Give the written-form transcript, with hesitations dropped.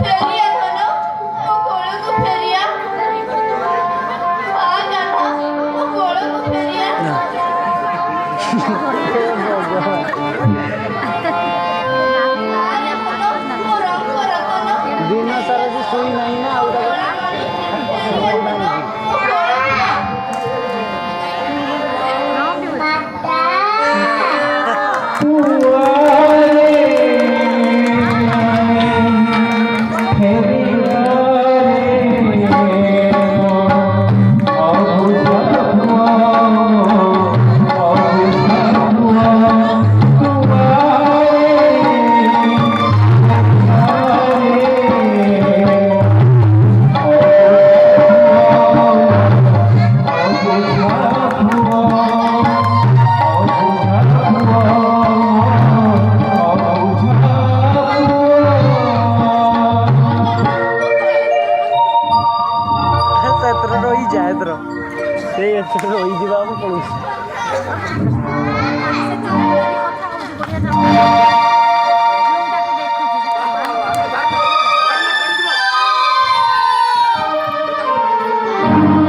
फेरिया धन मो कोल को फेरिया आ गाना मो कोल को फेरिया दिन सारा से सोई नहीं ना रही जाए तो रही जा पड़ोस